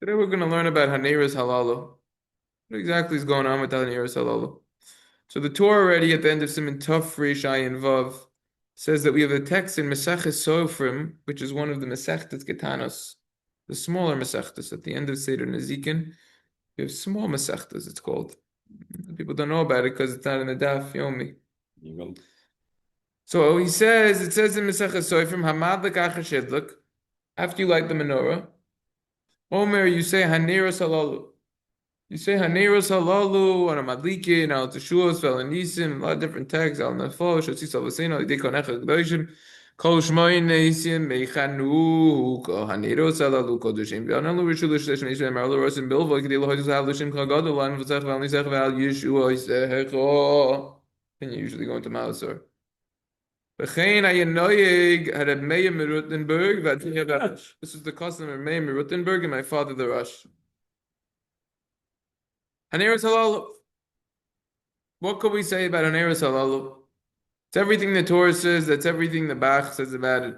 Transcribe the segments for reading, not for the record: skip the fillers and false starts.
Today we're going to learn about Haneras Halalu. What exactly is going on with Haneras Halalu? So the Torah already at the end of Siman Tov Rish Ayin Vav says that we have a text in Maseches Sofrim, which is one of the Masechtas Getanos, the smaller Masechtas at the end of Seder Nezikin. We have small Masechtas, it's called. People don't know about it because it's not in the Daf Yomi. So he says, it says in Maseches Sofrim, Hamad L'kach Shidluk, after you light the menorah, Omer, you say Haneras Halalu. You say Haneros Halalu on a Madlikin, al Teshuos, Velanisim, a lot of different texts, al Nafo, Shosis Avasino, Dikonecha Gdoshim, Kol Shmoin Neisim, Meichanu, Ko Haneros Halalu, Kodoshim, Vanalu, Rishulish, Nishim, Marlo, Rosin, Bilvo, Kedil, Hoyos, Havlishim, Kagodolan, Vazach, Valnisach, Val, Yeshua, Isecho. And you usually go into Malasor. V'chein Ayanoyeg had a Meir Meruttenberg, this is the custom of Meir Meruttenberg, and my father the Rush. Haneros Halalu. What could we say about Haneros Halalu? It's everything the Torah says, that's everything the Bach says about it.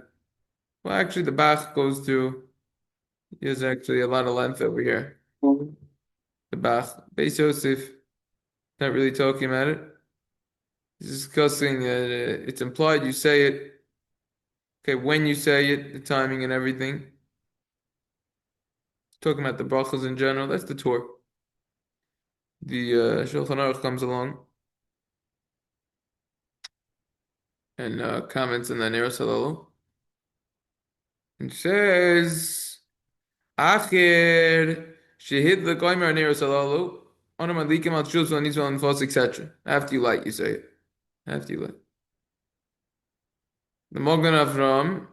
Well, actually, the Bach goes through, there's actually a lot of length over here. The Bach, Beis Yosef, not really talking about it. He's discussing, it's implied you say it, okay, when you say it, the timing and everything. Talking about the brachas in general, that's the Torah. The Shulchan Aruch comes along and comments on the Haneros Halalu. It says, Acher shehid the goimer Haneros Halalu onam adlikim al shus v'anizval and false, etc. After you light, you say it. After you light. The Mogan Avram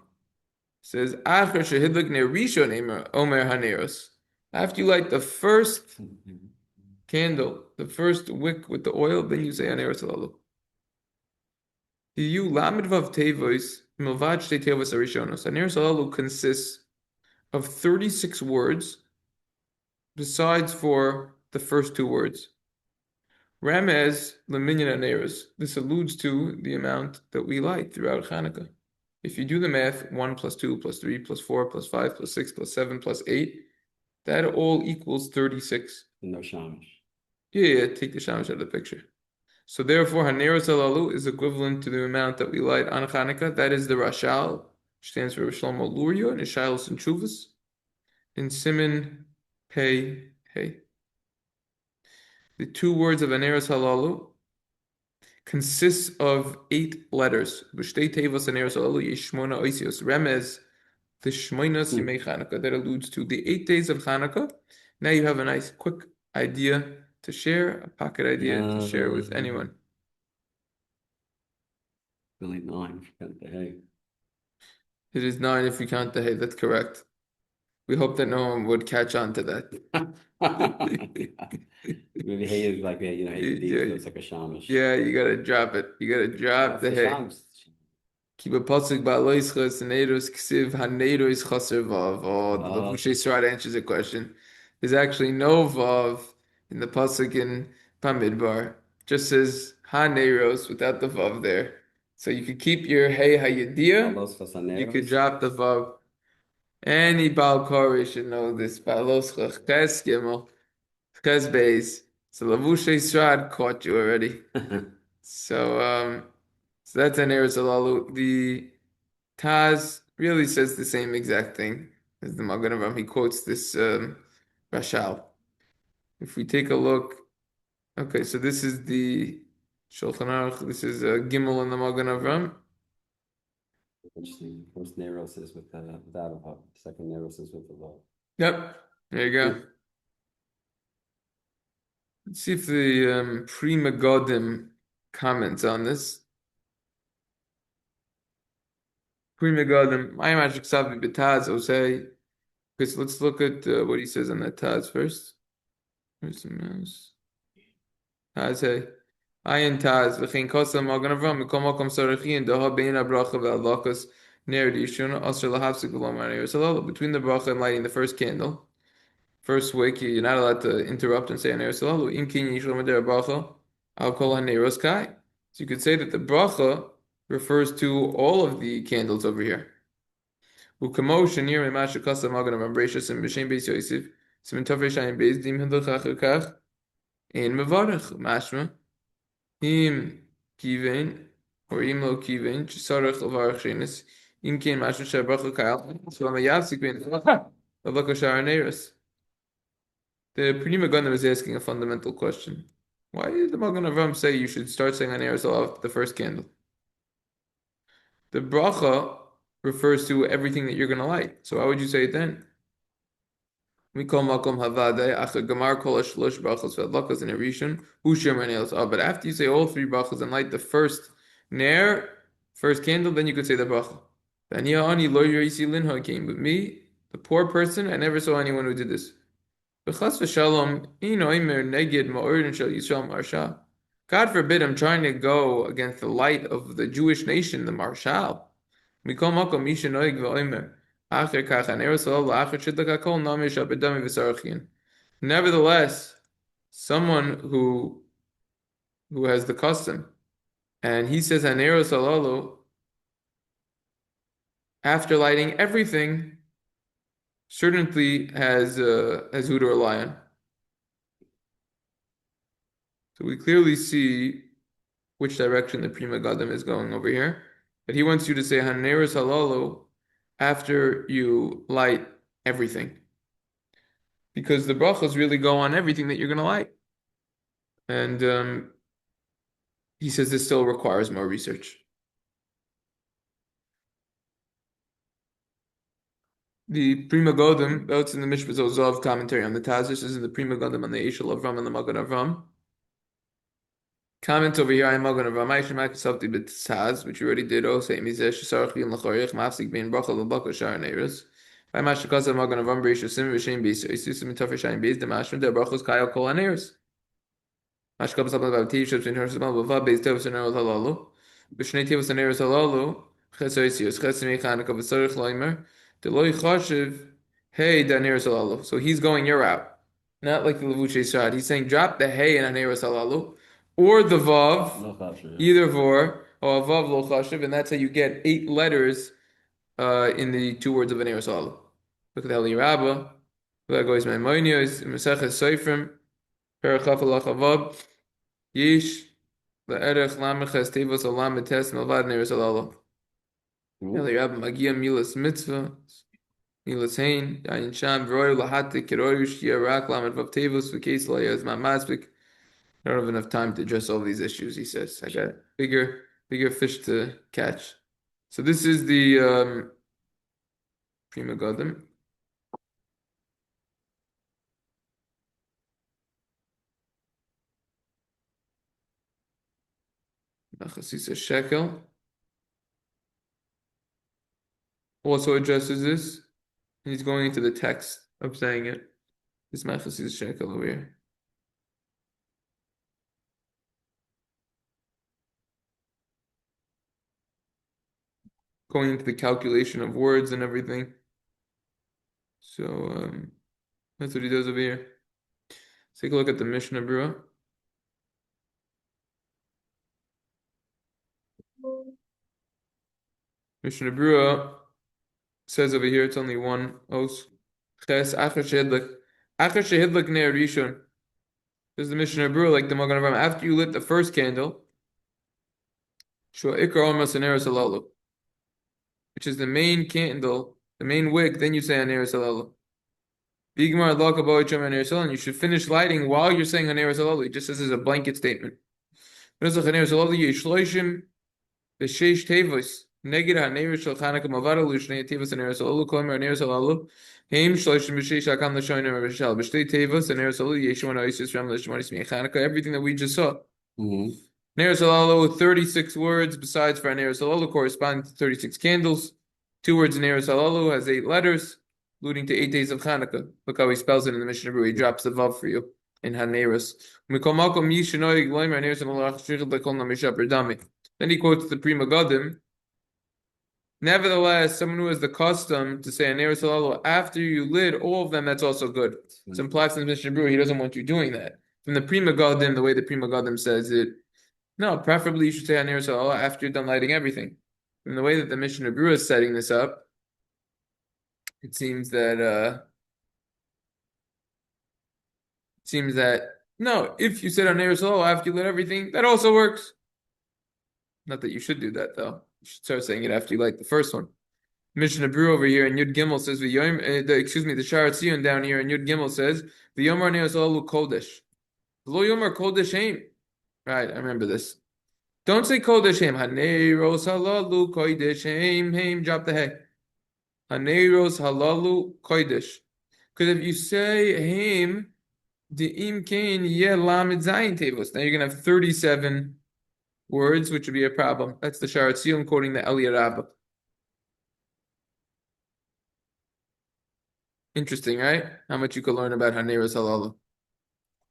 says, Acher shehid ner rishon omer Haneros. After you light the first candle, the first wick with the oil, then you say Haneros Halalu. You lamed vav tevois milvad shtei tevos arishonos. Haneros Halalu consists of 36 words besides for the first two words. Ramez leminyan haneros. This alludes to the amount that we light throughout Hanukkah. If you do the math, 1 plus 2 plus 3 plus 4 plus 5 plus 6 plus 7 plus 8, that all equals 36. No shamish. Yeah, take the shamish out of the picture. So therefore, Haneros Halalu is equivalent to the amount that we light on Hanukkah. That is the Rashal, which stands for Shlomo Lurio, and Ishailos and Chuvas, in Siman Pei Hey. The two words of Haneros Halalu consists of 8 letters. B'shtei tevos Haneros Halalu yeshmona oisios. Remez, the Shmoinos Yemei Chanukah, that alludes to the 8 days of Hanukkah. Now you have a nice quick idea to share, a pocket idea to share with anyone. Really 9 if you count the hay. It is 9 if you count the hay, that's correct. We hope that no one would catch on to that. Maybe hay is like hay, hay looks like a shamish. Yeah, you gotta drop it. You gotta drop the hay. Keep a pasuk ba'aloischos haneros ksiv haneros chaser vav. Oh, the Lavushe Srad answers the question. There's actually no vav in the pasuk in Bamidbar. Just says haneros without the vav there. So you could keep your hey hayedia. You could drop the vav. Any Baal Kori should know this. Ba'aloschach ches gimel ches beis. So Lavushe Srad caught you already. So that's Haneros Halalu. The Taz really says the same exact thing as the Magen Avraham. He quotes this Rashal. If we take a look, okay, so this is the Shulchan Aruch. This is Gimel in the Magen Avraham. Interesting. First Neros is without a vav. Second Neros is with the vav. Yep, there you go. Let's see if the Pri Megadim comments on this. Pri Megadim, my magic savi betaz osei. Okay, so let's look at what he says on that Taz first. Where's the mouse? Taz hey. Ayin Taz, v'chein kosa Magen Avraham, mikol makom sarachin, daha bein ha-bracha ve'alakas ner d'yishuna, asher lahafsik v'lo Haneros Halalu. Between the bracha and lighting the first candle, first wick, you're not allowed to interrupt and say Haneros Halalu. Im kin yishlam der bracha, al kol haneros kai. So you could say that the bracha refers to all of the candles over here. Ukamo shenir memasha kasa Magen Avraham Bereishis and b'shem Beis Yosef. Siman Tov Resh Ayin Beis Dim Hidduch Acher Kach Ein Mevarach Mashma Im Kivein or Im Lo Kivein Chisarach Levarach Shenis Im Kein Mashma Shebracha Kayal Shlam Yavsik Ben Avaka Shar Neris. The Pri Megadim is asking a fundamental question. Why did the Magen Avram say you should start saying Haneros off the first candle? The bracha refers to everything that you're going to light. So why would you say it then? We call makom havade after gamar kol shlosh brachos v'adlakas in a rishon ushir manelos. Oh, but after you say all three brachos and light the first ner, first candle, then you could say the bracha. But me, the poor person, I never saw anyone who did this. God forbid I'm trying to go against the light of the Jewish nation, the Marshal. Nevertheless, someone who has the custom, and he says Haneros halalu after lighting everything, certainly has who to rely on. So we clearly see which direction the Pri Megadim is going over here. That he wants you to say Haneros halalu after you light everything. Because the brachos really go on everything that you're going to light. And he says this still requires more research. The Pri Megadim, that's in the Mishpah Zozav commentary on the Taz. This is in the Pri Megadim on the Eshel Avram and the Magen Avram. Comment over here, I'm Magen Avram. Aisha Makasavti bit Taz, which you already did. Oh, say Mizesh Sarchi and Lachorich Mafsik bein Bracha Labaka Shar Neiros. By Mashakasav Magen Avram Bereisha Sim V'Shem Beis Isus Mitafresh Ayin Beis Demashrim Der Brachos Kayal Kol Neiros. Mashkab Sabbath Bav Tishav in Hersabal Bava Beis Tevus and Nerot Halalu. B'Shnei Tevus and Nerot Halalu. Chesoisius Chesim Yechanak of V'Sorich Loimer. Deloi Chashiv Hey Da Nerot Halalu. So he's going your route, not like the Levuche Shad. He's saying drop the Hey in Nerot Halalu. Or the Vav, either vor, or Vav lo chashiv, and that's how you get 8 letters in the 2 words of Haneros halalu. Look at the Heli Rabbah. That goes Maimonios, Meseches Seifrim, Perachaf Alachavav, Yish, La'erech Lameches Tevos Alam Metes Melvad Haneros halalu. Heli Rabbah Magia Milas Mitzvah, Milas Hain, Ayin Sham, Vroy Lahatik, Keroyush, Yarak, Lamed Vav Tevos, V'Kes Layaz Mamazvik. I don't have enough time to address all these issues, he says. I got bigger fish to catch. So this is the Pri Megadim. Nachasisa Shekel also addresses this. And he's going into the text of saying it. This Nachasisa Shekel over here. Going into the calculation of words and everything. So that's what he does over here. Let's take a look at the Mishnah Berurah. Mishnah Berurah says over here it's only one os. Ches acher shehidlak ner rishon. This is the Mishnah Berurah, like the Magen Avram. After you lit the first candle, shua ikar omas haneros halalu, which is the main candle, the main wick. Then you say haneros halalu. Bigmar adlaka bo'ichem haneros halalu. You should finish lighting while you're saying haneros halalu. It just says as a blanket statement. Nusach haneros halalu yishloishim b'sheish tevos. Neged haneros shel Chanukah mavara lushnei tevos haneros halalu komer haneros halalu. Heim shloishim b'sheish hakam l'shonim b'shal b'shtei tevos haneros halalu yeshua noisis ram l'shmonis mi'Chanukah. Everything that we just saw. Haneros halalu, 36 words besides for haneros halalu corresponding to 36 candles. 2 words in haneros halalu has 8 letters, alluding to 8 days of Chanukah. Look how he spells it in the Mishnah Berurah. He drops the vav for you in haneros. Then he quotes the Pri Megadim. Nevertheless, someone who has the custom to say haneros halalu after you lit all of them, that's also good. It's implied from the Mishnah Berurah he doesn't want you doing that. From the Pri Megadim, the way the Pri Megadim says it, no, preferably you should say haneros halalu after you're done lighting everything. From the way that the Mishnah Berurah is setting this up, it seems that seems that no, if you said haneros halal after you lit everything, that also works. Not that you should do that though. You should start saying it after you light the first one. Mishnah Brew over here and Yud Gimel says the Shara Tzion down here and Yud Gimel says the Yomar Haneros halalu kodesh. Lo Yomar kodesh heim. Right, I remember this. Don't say kodesh heim. Haneros halalu kodesh heim. Drop the hey. Haneros halalu kodesh. Because if you say heim, the im kain yeh lamed zayin tevos. Now you're gonna have 37 words, which would be a problem. That's the Shara Tzion quoting the Eliyah Rabbah. Interesting, right? How much you could learn about Haneros halalu.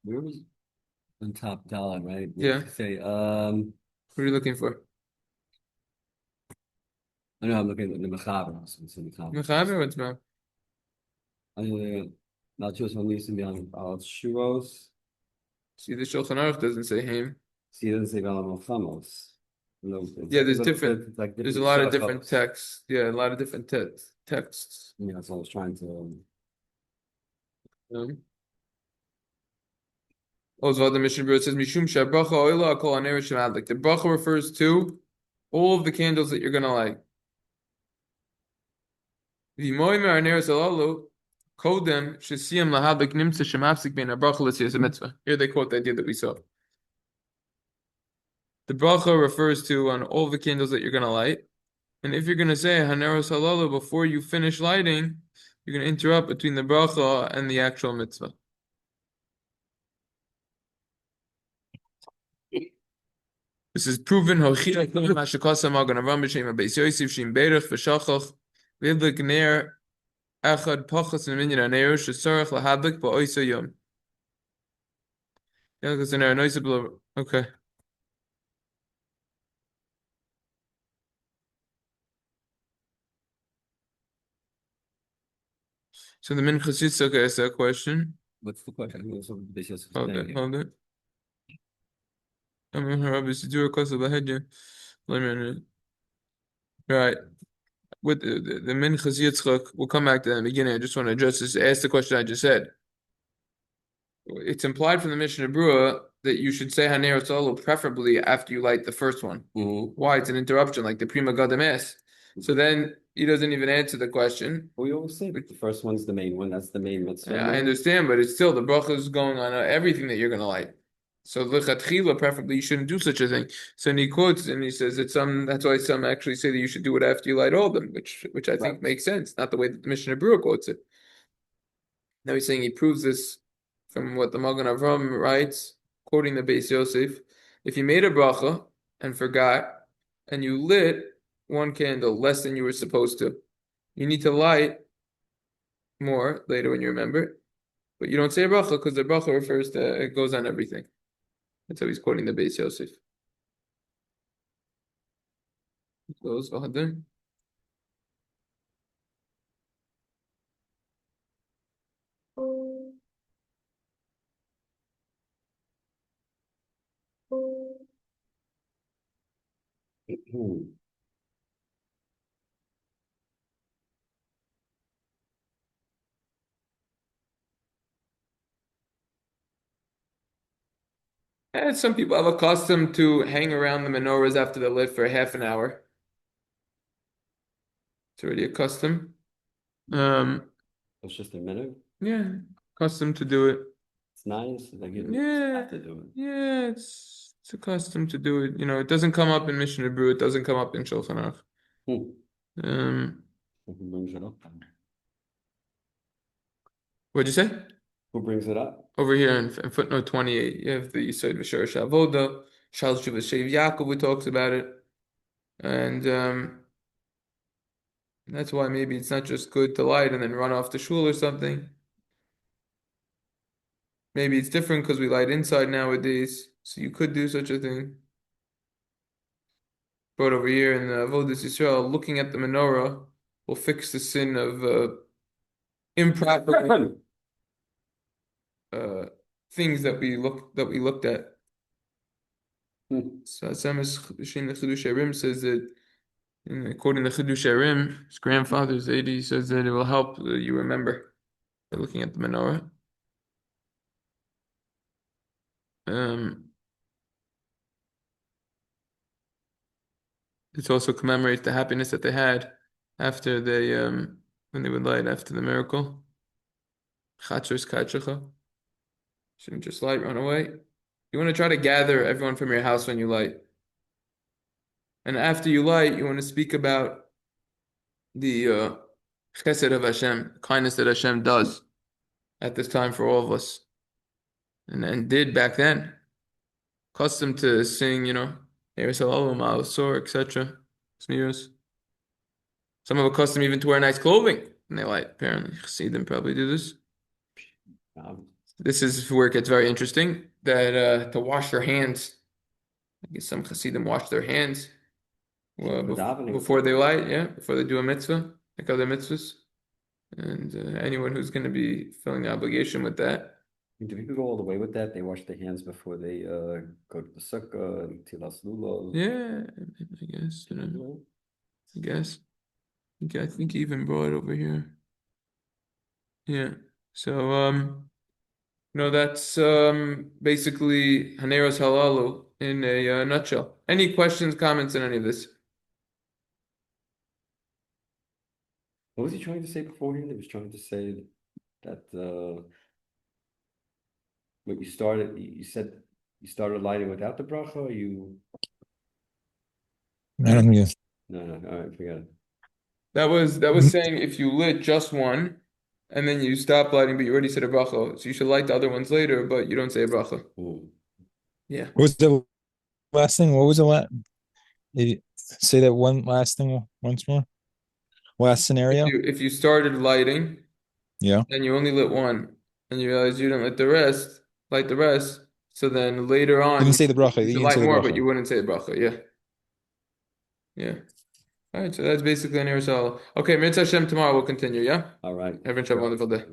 Where was on top dollar, right? Yeah. Say, What are you looking for? I know I'm looking at the Mechaber. Mechaber, what's about? Not just when we used to be on Shuros. See, the Shulchan Aruch doesn't say him. See, it doesn't say Val Chamos. Yeah, there's different. There's a lot of different texts. Yeah, a lot of different texts. Yeah, that's what I was trying to. Also, the Mishnah Berurah says Mishum Shabracha Oila Kol Haner Shemadlik. The bracha refers to all of the candles that you're gonna light. V'moimer Haneros halalu kodem shesiyam lahadlik nimtza shemafsik bein habracha l'siyas mitzvah. Here they quote the idea that we saw. The bracha refers to on all the candles that you're gonna light, and if you're gonna say Haneros halalu before you finish lighting, you're gonna interrupt between the bracha and the actual mitzvah. This is proven. If you make a okay. So the Minchas Yitzchak asked that question. What's the question? Hold it. I mean, her obviously do a close of the head, yeah. Right. With the Minchas Yitzchak, we'll come back to that in the beginning. I just want to address this. Ask the question I just said. It's implied from the Mishnah Berurah that you should say Haneros halalu preferably after you light the first one. Why? It's an interruption, like the Prima Gadam S. So then he doesn't even answer the question. We always say the first one's the main one. That's the main mitzvah. Yeah, I understand, but it's still the bracha is going on everything that you're going to light. So lechatchila, preferably, you shouldn't do such a thing. So he quotes and he says that that's why some actually say that you should do it after you light all of them, which I think makes sense, not the way that the Mishnah Berurah quotes it. Now he's saying he proves this from what the Magen Avram writes, quoting the Beis Yosef. If you made a bracha and forgot, and you lit one candle less than you were supposed to, you need to light more later when you remember, but you don't say a bracha because the bracha refers to it goes on everything. That's how he's quoting the Beis Yosef. It goes Vahadim. And some people have a custom to hang around the menorahs after they're lit for half an hour. It's already a custom. It's just a minute. Yeah, custom to do it. It's nice. Like you Yeah, to do it. yeah, it's a custom to do it. You know, it doesn't come up in Mishnah Berurah. It doesn't come up in Shulchan Aruch. Who brings it up? What'd you say? Who brings it up? Over here in footnote 28, you have the Yisod V'Sharash Avoda, Shal Shuva Shev Yaakov, who talks about it. And that's why maybe it's not just good to light and then run off to shul or something. Maybe it's different because we light inside nowadays, so you could do such a thing. But over here in Avodas Yisrael, looking at the menorah will fix the sin of improper things that we looked at. So Asemes Shin Chidush Harim says that, quoting the Chidush Harim, his grandfather's 80, says that it will help you remember by looking at the menorah. It also commemorates the happiness that they had after they when they would light after the miracle. Shouldn't just light, run away. You want to try to gather everyone from your house when you light. And after you light, you want to speak about the chesed of Hashem, kindness that Hashem does at this time for all of us, and did back then. Custom to sing, hallelujah, Ma'asor, etc. Sneers. Some have a custom even to wear nice clothing when they light. Apparently, Chassidim probably do this. This is where it gets very interesting. That to wash your hands. I guess some Chassidim wash their hands before they light, before they do a mitzvah, like other mitzvahs. And anyone who's going to be filling the obligation with that. Do people go all the way with that? They wash their hands before they go to the sukkah and tilas lulav. Yeah, I guess. I think he even brought it over here. Yeah. So that's basically Haneros Halalu in a nutshell. Any questions, comments on any of this? What was he trying to say beforehand? He was trying to say that what you said you started lighting without the bracha, or you I don't know. no, all right, forget it. That was saying if you lit just one and then you stop lighting, but you already said a bracha, so you should light the other ones later, but you don't say a bracha. Yeah. What was the last thing? What was the last? Say that one last thing once more. Last scenario. If you started lighting, and you only lit one, and you realize you didn't light the rest, so then later on You didn't say the bracha. you should light more, but you wouldn't say the bracha. Yeah. All right, so that's basically an Erev. Okay, Mitzvah Hashem tomorrow we'll continue, yeah? All right. Everyone have a wonderful day.